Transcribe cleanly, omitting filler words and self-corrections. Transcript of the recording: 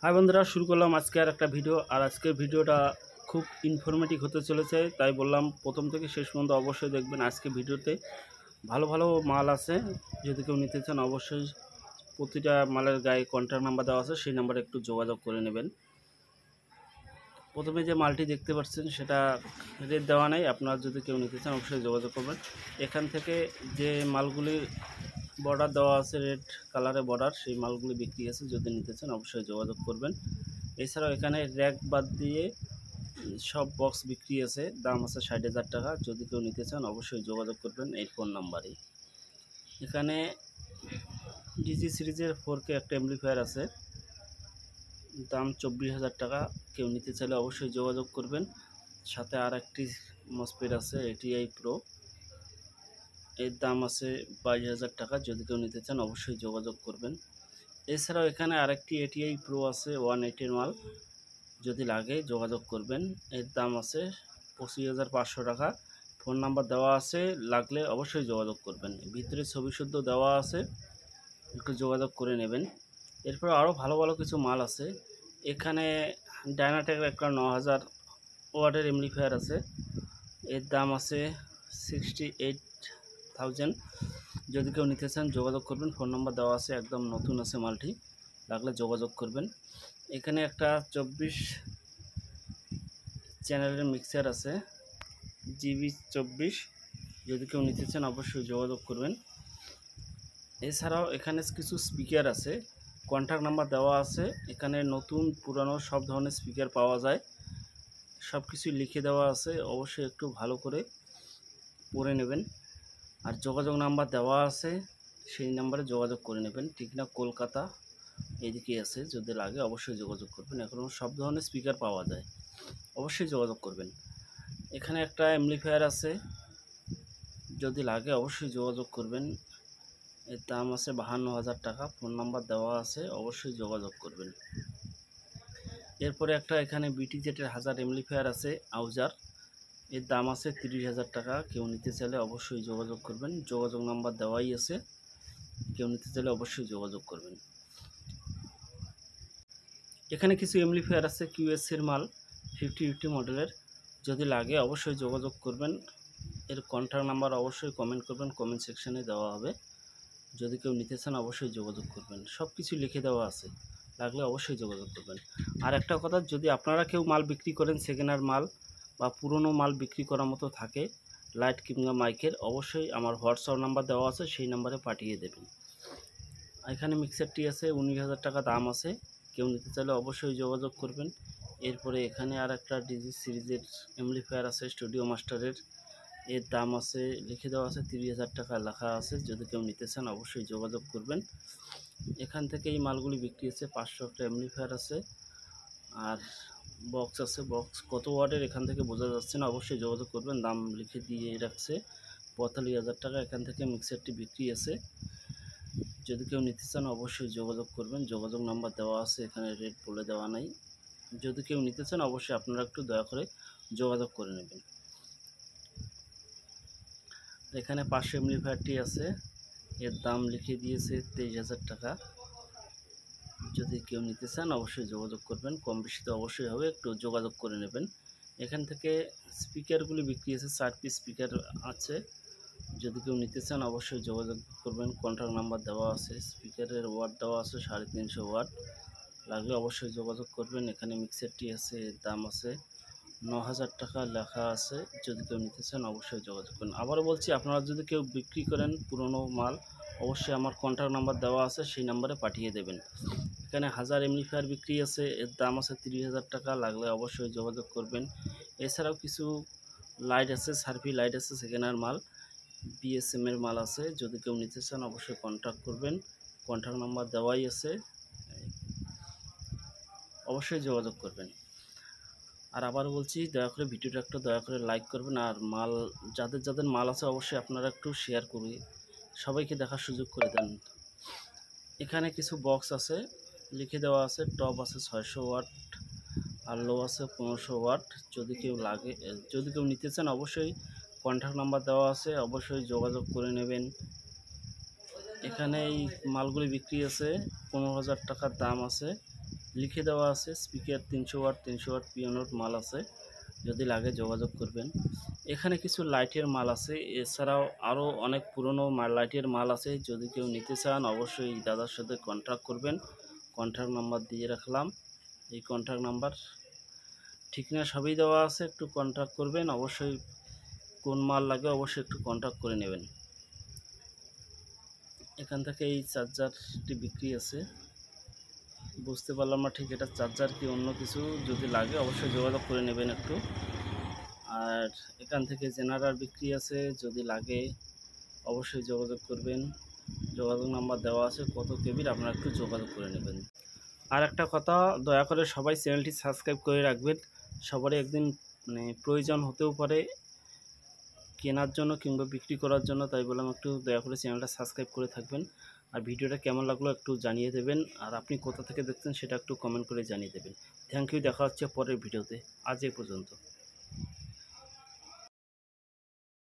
High বন্ধুরা, শুরু করলাম আজকে আর একটা ভিডিও। আর আজকের ভিডিওটা খুব ইনফরমেটিভ হতে চলেছে, তাই বললাম প্রথম থেকে শেষ পর্যন্ত অবশ্যই দেখবেন। আজকে ভিডিওতে ভালো ভালো মাল আছে, যদি কেউ নিতে চান অবশ্যই প্রতিটা মালের গায়ে কন্ট্যাক্ট নাম্বার দেওয়া আছে, সেই নাম্বারে একটু যোগাযোগ করে নেবেন। প্রথমে যে মালটি দেখতে পাচ্ছেন সেটা রেট দেওয়া নেই, আপনারা যদি কেউ নিতে চান অবশ্যই যোগাযোগ করবেন। এখান থেকে যে মালগুলি বর্ডার দেওয়া আছে, রেড কালারে বর্ডার, সেই মালগুলি বিক্রি আছে, যদি নিতে চান অবশ্যই যোগাযোগ করবেন। এছাড়াও এখানে র্যাক বাদ দিয়ে সব বক্স বিক্রি আছে, দাম আছে 60,000 টাকা। যদি কেউ নিতে চান অবশ্যই যোগাযোগ করবেন এই ফোন নাম্বারে। এখানে ডিজি সিরিজের 4K একটা অ্যাম্পলিফায়ার আছে, দাম 24,000 টাকা। কেউ নিতে চাইলে অবশ্যই যোগাযোগ করবেন। সাথে আর একটি মসফেট আছে এটিআই প্রো, এর দাম আছে 22,000 টাকা। যদি কেউ নিতে চান অবশ্যই যোগাযোগ করবেন। এছাড়াও এখানে আরেকটি এটিআই প্রো আছে 180 মাল, যদি লাগে যোগাযোগ করবেন। এর দাম আছে 25,500 টাকা। ফোন নাম্বার দেওয়া আছে, লাগলে অবশ্যই যোগাযোগ করবেন। ভিতরে ছবি শুদ্ধ দেওয়া আছে, একটু যোগাযোগ করে নেবেন। এরপর আরও ভালো ভালো কিছু মাল আছে। এখানে ডায়নাটেকের একটা 9000 ওয়াটের অ্যাম্পলিফায়ার আছে, এর দাম আছে 68,000। যদি কেউ নিতে চান যোগাযোগ করবেন, ফোন নাম্বার দেওয়া আছে, একদম নতুন আছে মালটি, লাগলে যোগাযোগ করবেন। এখানে একটা 24 চ্যানেলের মিক্সার আছে জিবি 24, যদি কেউ নিতে চান অবশ্যই যোগাযোগ করবেন। এছাড়াও এখানে কিছু স্পিকার আছে, কন্ট্যাক্ট নাম্বার দেওয়া আছে। এখানে নতুন পুরানো সব ধরনের স্পিকার পাওয়া যায়, সব কিছু লিখে দেওয়া আছে, অবশ্যই একটু ভালো করে পড়ে নেবেন। আর যোগাযোগ নাম্বার দেওয়া আছে, সেই নাম্বারে যোগাযোগ করে নেবেন। ঠিক না, কলকাতা এদিকে আছে, যদি লাগে অবশ্যই যোগাযোগ করবেন। এখন সব ধরনের স্পিকার পাওয়া যায়, অবশ্যই যোগাযোগ করবেন। এখানে একটা অ্যাম্পলিফায়ার আছে, যদি লাগে অবশ্যই যোগাযোগ করবেন। এর দাম আছে 52,000 টাকা। ফোন নাম্বার দেওয়া আছে, অবশ্যই যোগাযোগ করবেন। এরপরে একটা এখানে বিটিজেটের 1000 অ্যাম্পলিফায়ার আছে আউজার, এর দাম আছে 30,000 টাকা। কেউ নিতে চাইলে অবশ্যই যোগাযোগ করবেন, যোগাযোগ নাম্বার দেওয়াই আছে, কেউ নিতে চাইলে অবশ্যই যোগাযোগ করবেন। এখানে কিছু অ্যাম্পলিফায়ার আছে কিউএসসির মাল, 5050 মডেলের, যদি লাগে অবশ্যই যোগাযোগ করবেন। এর কন্ট্যাক্ট নাম্বার অবশ্যই কমেন্ট করবেন, কমেন্ট সেকশানে দেওয়া হবে। যদি কেউ নিতে চান অবশ্যই যোগাযোগ করবেন, সব কিছু লিখে দেওয়া আছে, লাগলে অবশ্যই যোগাযোগ করবেন। আর একটা কথা, যদি আপনারা কেউ মাল বিক্রি করেন, সেকেন্ড হ্যান্ড মাল বা পুরনো মাল বিক্রি করার মতো থাকে, লাইট কিংবা মাইকের, অবশ্যই আমার হোয়াটসঅ্যাপ নাম্বার দেওয়া আছে, সেই নাম্বারে পাঠিয়ে দেবেন। এখানে মিক্সারটি আছে 19,000 টাকা দাম আছে, কেউ নিতে চাইলে অবশ্যই যোগাযোগ করবেন। এরপরে এখানে আর একটা ডিজি সিরিজের অ্যাম্পলিফায়ার আছে স্টুডিও মাস্টারের, এর দাম আছে লিখে দেওয়া আছে 30,000 টাকা লেখা আছে। যদি কেউ নিতে চান অবশ্যই যোগাযোগ করবেন। এখান থেকে এই মালগুলি বিক্রি হচ্ছে। 500 একটা অ্যাম্পলিফায়ার আছে, আর বক্স আছে, বক্স কত ওয়াটের এখান থেকে বোঝা যাচ্ছে না, অবশ্যই যোগাযোগ করবেন। দাম লিখে দিয়ে রাখছে 45,000 টাকা। এখান থেকে মিক্সারটি বিক্রি আছে, যদি কেউ নিতে চান অবশ্যই যোগাযোগ করবেন। যোগাযোগ নাম্বার দেওয়া আছে, এখানে রেট বলে দেওয়া নাই। যদি কেউ নিতে চান অবশ্যই আপনারা একটু দয়া করে যোগাযোগ করে নেবেন। এখানে 500 অ্যাম্পলিফায়ারটি আছে, এর দাম লিখে দিয়েছে 23,000 টাকা। যদি কেউ নিতে চান অবশ্যই যোগাযোগ করবেন, কম বেশি তো অবশ্যই হবে, একটু যোগাযোগ করে নেবেন। এখান থেকে স্পিকারগুলি বিক্রি আছে, 4 পিস স্পিকার আছে, যদি কেউ নিতে চান অবশ্যই যোগাযোগ করবেন। কন্ট্যাক্ট নাম্বার দেওয়া আছে, স্পিকারের ওয়াট দেওয়া আছে 350 ওয়াট, লাগলে অবশ্যই যোগাযোগ করবেন। এখানে মিক্সারটি আছে, এর দাম আছে 9,000 টাকা লেখা আছে। যদি কেউ নিতে চান অবশ্যই যোগাযোগ করুন। আবারও বলছি, আপনারা যদি কেউ বিক্রি করেন পুরনো মাল, অবশ্যই আমার কন্ট্যাক্ট নাম্বার দেওয়া আছে, সেই নাম্বারে পাঠিয়ে দেবেন। এখানে 1000 অ্যাম্পলিফায়ার বিক্রি আছে, এর দাম আছে 30,000 টাকা, লাগলে অবশ্যই যোগাযোগ করবেন। এছাড়াও কিছু লাইট আছে, সার্ভি লাইট আছে, সেকেন্ড হ্যান্ড মাল, বিএসএম এর মাল আছে, যদি কেউ নিতে চান অবশ্যই কন্ট্যাক্ট করবেন। কন্ট্যাক্ট নাম্বার দেওয়াই আছে, অবশ্যই যোগাযোগ করবেন। আর আবার বলছি, দয়া করে ভিডিওটা একটু দয়া করে লাইক করবেন। আর মাল যাদের যাদের মাল আছে অবশ্যই আপনারা একটু শেয়ার করুন, সবাইকে দেখার সুযোগ করে দেন। এখানে কিছু বক্স আছে, লিখে দেওয়া আছে, টপ আছে 600 ওয়াট, আর লো আছে 1500 ওয়াট। যদি কেউ লাগে, যদি কেউ নিতে চান অবশ্যই কন্ট্যাক্ট নাম্বার দেওয়া আছে, অবশ্যই যোগাযোগ করে নেবেন। এখানে এই মালগুলি বিক্রি আছে, 15,000 টাকার দাম আছে। লিখে দেওয়া আছে। স্পিকার 300 ওয়াট পিওনোর মাল আছে, যদি লাগে যোগাযোগ করবেন। এখানে কিছু লাইটের মাল আছে, এছাড়াও আরও অনেক পুরনো লাইটের মাল আছে। যদি কেউ নিতে চান অবশ্যই দাদার সাথে কন্ট্যাক্ট করবেন। কন্ট্যাক্ট নাম্বার দিয়ে রাখলাম, এই কন্ট্যাক্ট নাম্বার ঠিকানা সবই দেওয়া আছে, একটু কন্ট্যাক্ট করবেন। অবশ্যই কোন মাল লাগে অবশ্যই একটু কন্ট্যাক্ট করে নেবেন। এখান থেকে এই চার্জারটি বিক্রি আছে, বুঝতে পারলাম না ঠিক এটা চার্জার কি অন্য কিছু, যদি লাগে অবশ্যই যোগাযোগ করে নেবেন একটু। আর এখান থেকে জেনারেটর বিক্রি আছে, যদি লাগে অবশ্যই যোগাযোগ করবেন। যোগাযোগ নাম্বার দেওয়া আছে, কত কেবির আপনারা একটু যোগাযোগ করে নেবেন। আর একটা কথা, দয়া করে সবাই চ্যানেলটি সাবস্ক্রাইব করে রাখবেন। সবারই একদিন প্রয়োজন হতেও পারে কেনার জন্য কিংবা বিক্রি করার জন্য, তাই বললাম একটু দয়া করে চ্যানেলটা সাবস্ক্রাইব করে থাকবেন। আর ভিডিওটা কেমন লাগলো একটু জানিয়ে দেবেন, আর আপনি কোথা থেকে দেখছেন সেটা একটু কমেন্ট করে জানিয়ে দেবেন। থ্যাংক ইউ, দেখা হচ্ছে পরের ভিডিওতে। আজ এই পর্যন্ত।